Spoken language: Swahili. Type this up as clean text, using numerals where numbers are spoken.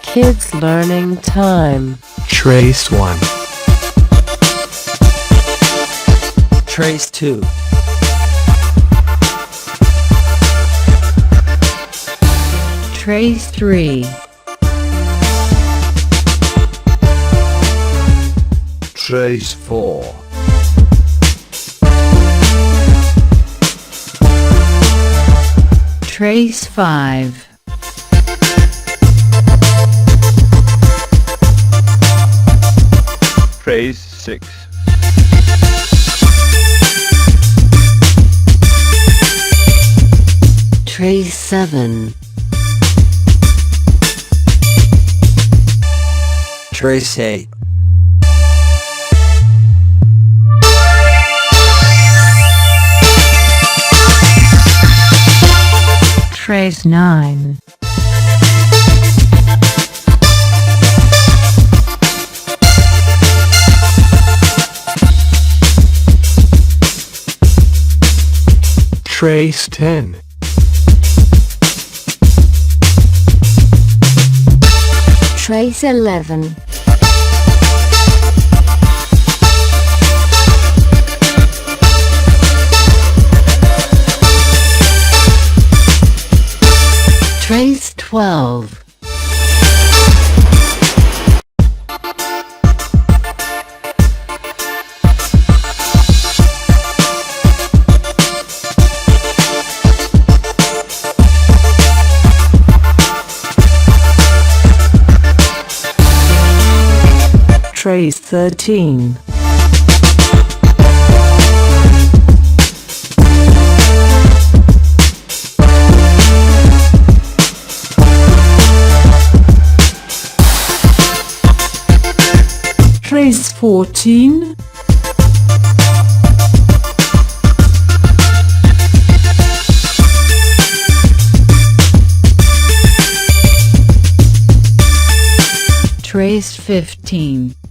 Kids learning time. Trace 1. Trace 2. Trace 3. Trace 4. Trace 5. Trace 6. Trace 7. Trace 8. Trace 9. Trace 10. Trace 11. Trace 12. Trace 13. Trace 14. Trace 15.